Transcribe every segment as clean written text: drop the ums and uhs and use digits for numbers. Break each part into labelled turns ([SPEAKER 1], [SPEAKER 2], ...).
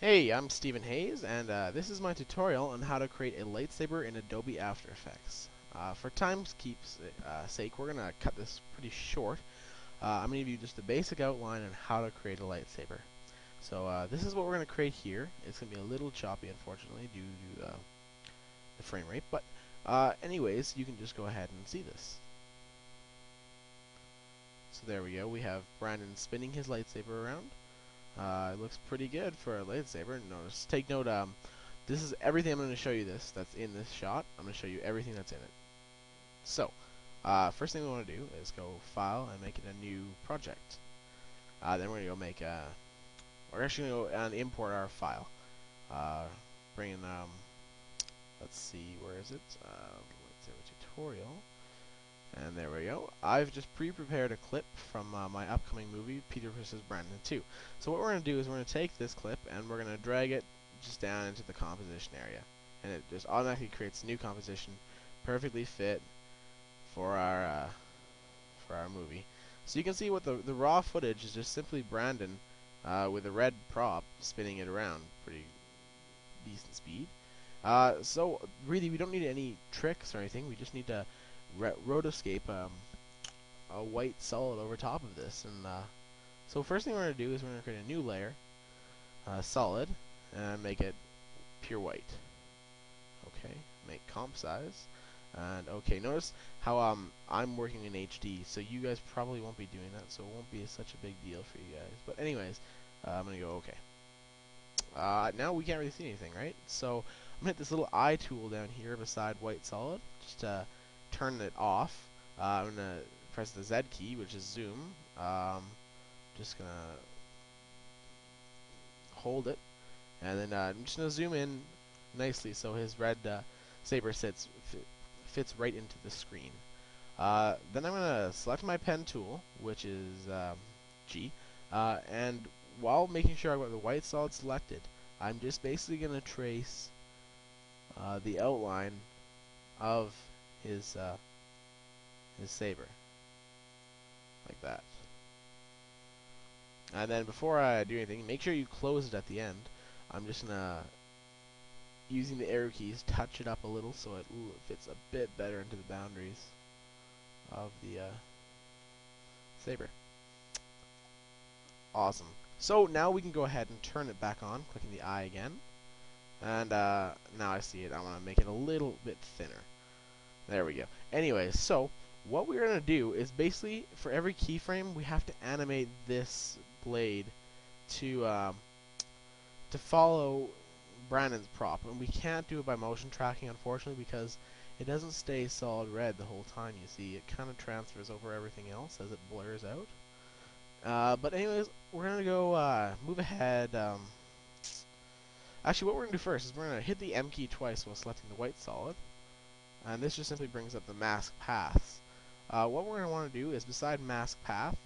[SPEAKER 1] Hey, I'm Stephen Hayes, and this is my tutorial on how to create a lightsaber in Adobe After Effects. For time's keep's sake, we're going to cut this pretty short. I'm going to give you just a basic outline on how to create a lightsaber. So this is what we're going to create here. It's going to be a little choppy, unfortunately, due to the frame rate, but anyways, you can just go ahead and see this. So there we go. We have Brandon spinning his lightsaber around. It looks pretty good for a lightsaber. Take note, this is everything I'm going to show you that's in this shot. I'm going to show you everything that's in it. So, first thing we want to do is go File and make it a new project. Then we're going to go make we're actually going to go and import our file. Bring in, let's see, where is it? Lightsaber tutorial. And there we go. I've just pre-prepared a clip from my upcoming movie, Peter vs. Brandon 2. So what we're going to do is we're going to take this clip and we're going to drag it just down into the composition area. And it just automatically creates a new composition, perfectly fit for our movie. So you can see what the raw footage is just simply Brandon with a red prop spinning it around, pretty decent speed. So really we don't need any tricks or anything, we just need to rotoscape a white solid over top of this. And so first thing we're going to do is we're going to create a new layer, solid, and make it pure white. Okay, make comp size. And okay, notice how I'm working in HD, so you guys probably won't be doing that, so it won't be such a big deal for you guys. But anyways, I'm going to go okay. Now we can't really see anything, right? So I'm going to hit this little eye tool down here beside white solid, just to turn it off. I'm going to press the Z key, which is zoom. Just going to hold it, and then I'm just going to zoom in nicely so his red saber fits right into the screen. Then I'm going to select my pen tool, which is G, and while making sure I've got the white solid selected, I'm just basically going to trace the outline of his saber, like that. And then before I do anything, make sure you close it at the end. I'm just gonna, using the arrow keys, touch it up a little so it fits a bit better into the boundaries of the saber. Awesome. So now we can go ahead and turn it back on, clicking the eye again. And now I see it. I want to make it a little bit thinner. There we go. Anyways, so what we're going to do is basically for every keyframe we have to animate this blade to follow Brandon's prop, and we can't do it by motion tracking, unfortunately, because it doesn't stay solid red the whole time. You see, it kind of transfers over everything else as it blurs out. But anyways, we're gonna go move ahead. Actually, what we're gonna do first is we're gonna hit the M key twice while selecting the white solid, and this just simply brings up the mask paths. What we're gonna want to do is beside mask path,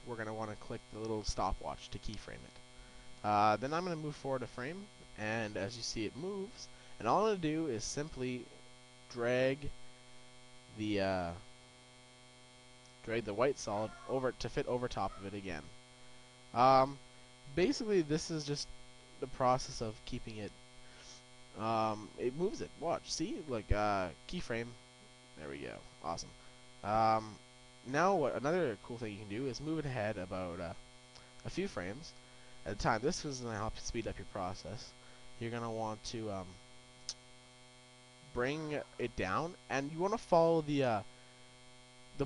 [SPEAKER 1] we're gonna want to click the little stopwatch to keyframe it. Then I'm going to move forward a frame, and as you see it moves, and all I'm going to do is simply drag the white solid over to fit over top of it again. Basically this is just the process of keeping it, it moves it, watch, see, like keyframe, there we go, awesome. Now another cool thing you can do is move it ahead about a few frames at a time. This is going to help speed up your process. You're going to want to bring it down, and you want to follow the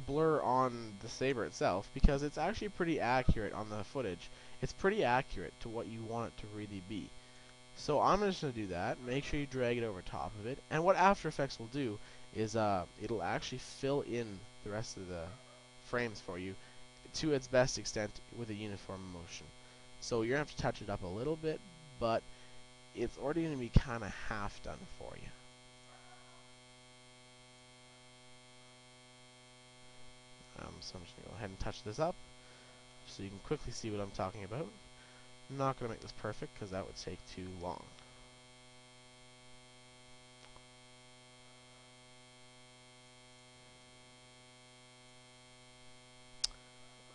[SPEAKER 1] blur on the saber itself, because it's actually pretty accurate on the footage. It's pretty accurate to what you want it to really be. So I'm just going to do that. Make sure you drag it over top of it. And what After Effects will do is it'll actually fill in the rest of the frames for you to its best extent with a uniform motion. So you're going to have to touch it up a little bit, but it's already going to be kind of half done for you. So I'm just going to go ahead and touch this up so you can quickly see what I'm talking about. I'm not going to make this perfect because that would take too long.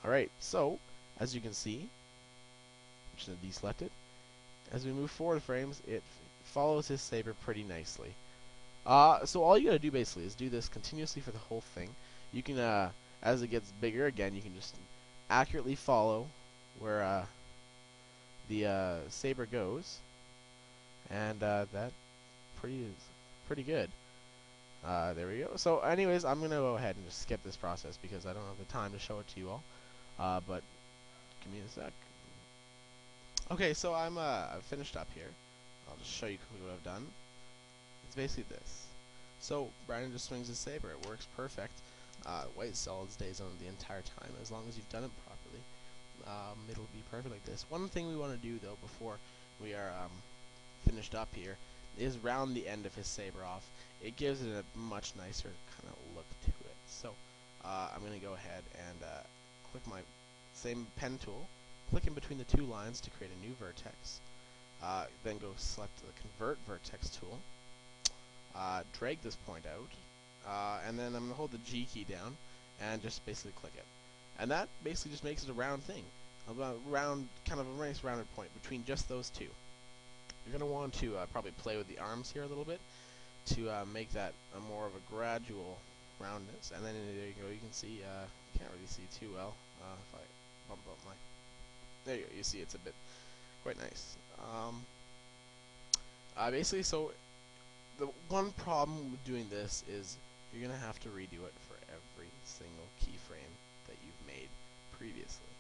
[SPEAKER 1] Alright, so as you can see, I'm just going to deselect it, As we move forward frames, it follows his saber pretty nicely. So all you gotta do basically is do this continuously for the whole thing. You can, as it gets bigger again, you can just accurately follow where the saber goes, and that pretty good. There we go. So anyways, I'm gonna go ahead and just skip this process because I don't have the time to show it to you all. But give me a sec. Okay, so I've finished up here. I'll just show you quickly what I've done. It's basically this. So Brandon just swings his saber. It works perfect. White solid stays on the entire time as long as you've done it properly. It'll be perfect like this. One thing we want to do though before we are finished up here is round the end of his saber off. It gives it a much nicer kind of look to it. So I'm going to go ahead and click my same pen tool, click in between the two lines to create a new vertex. Then go select the convert vertex tool, drag this point out, and then I'm going to hold the G key down and just basically click it. And that basically just makes it a round thing, kind of a nice rounded point between just those two. You're going to want to probably play with the arms here a little bit to make that more of a gradual roundness. And then there you go. You can see, can't really see too well if I bump up my. There you go. You see, it's a bit quite nice. Basically, so the one problem with doing this is you're going to have to redo it for every single keyframe that you've made previously.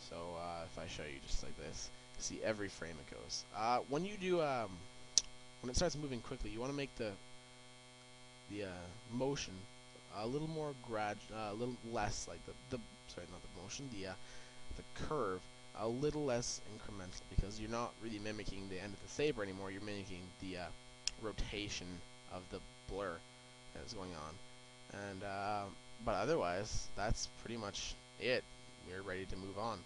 [SPEAKER 1] So if I show you just like this, you see every frame it goes. When you do, when it starts moving quickly, you want to make the motion a little more a little less like sorry, not the motion, the curve a little less incremental, because you're not really mimicking the end of the saber anymore. You're mimicking the rotation of the blur that is going on, and but otherwise that's pretty much it. We're ready to move on.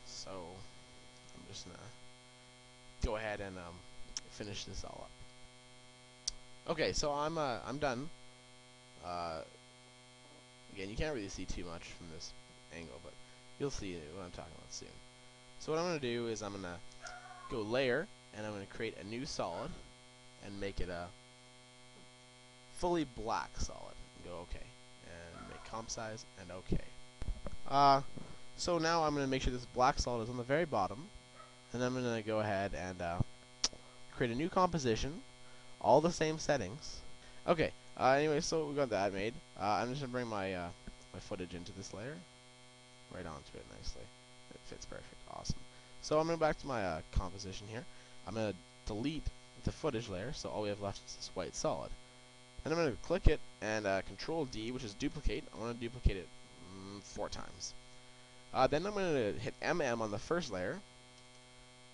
[SPEAKER 1] So I'm just gonna go ahead and finish this all up. Okay, so I'm done. Again, you can't really see too much from this angle, but you'll see what I'm talking about soon. So what I'm going to do is I'm going to go layer, and I'm going to create a new solid and make it a fully black solid. And go OK, and make comp size and OK. So now I'm going to make sure this black solid is on the very bottom, and I'm going to go ahead and create a new composition, all the same settings. Okay. Anyway, so we got that made. I'm just gonna bring my my footage into this layer, right onto it nicely. It fits perfect. Awesome. So I'm gonna go back to my composition here. I'm gonna delete the footage layer, so all we have left is this white solid. Then I'm gonna click it and Control D, which is duplicate. I want to duplicate it 4 times. Then I'm gonna hit MM on the first layer.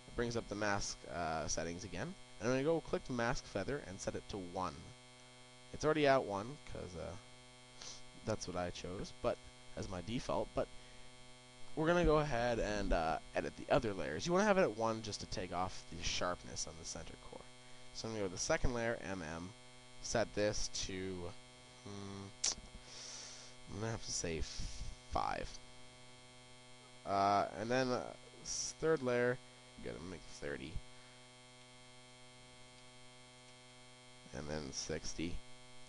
[SPEAKER 1] It brings up the mask settings again. And I'm gonna go click the mask feather and set it to 1. It's already at 1 because that's what I chose, but as my default. But we're gonna go ahead and edit the other layers. You want to have it at 1 just to take off the sharpness on the center core. So I'm gonna go to the second layer, MM, set this to I'm gonna have to say 5. And then third layer, I'm gonna make 30, and then 60.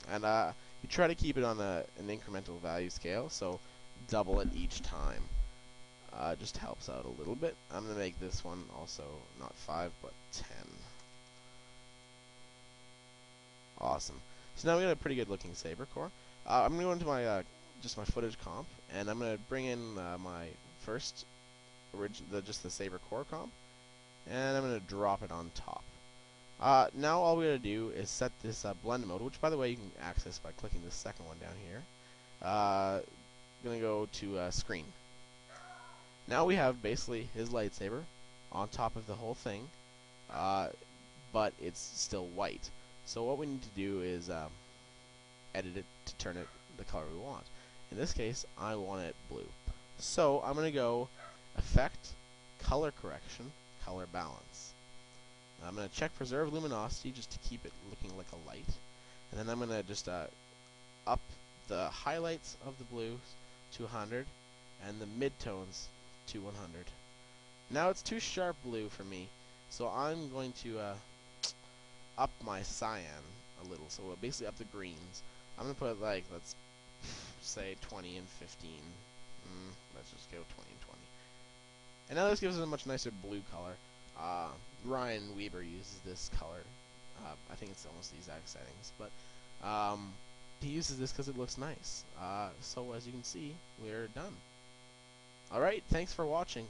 [SPEAKER 1] And you try to keep it on an incremental value scale, so double it each time. Just helps out a little bit. I'm going to make this one also not 5, but 10. Awesome. So now we got a pretty good looking saber core. I'm going to go into my just my footage comp, and I'm going to bring in my first just the saber core comp, and I'm going to drop it on top. Now all we're going to do is set this blend mode, which by the way you can access by clicking the second one down here. Going to go to screen. Now we have basically his lightsaber on top of the whole thing, but it's still white. So what we need to do is edit it to turn it the color we want. In this case, I want it blue. So I'm going to go Effect, Color Correction, Color Balance. I'm going to check Preserve Luminosity just to keep it looking like a light. And then I'm going to just up the highlights of the blues to 100 and the midtones to 100. Now it's too sharp blue for me, so I'm going to up my cyan a little. So we'll basically up the greens. I'm gonna put like, let's say 20 and 15. Let's just go 20 and 20. And now this gives us a much nicer blue color. Ryan Weber uses this color. I think it's almost the exact settings, but he uses this because it looks nice. So as you can see, we're done. Alright, thanks for watching.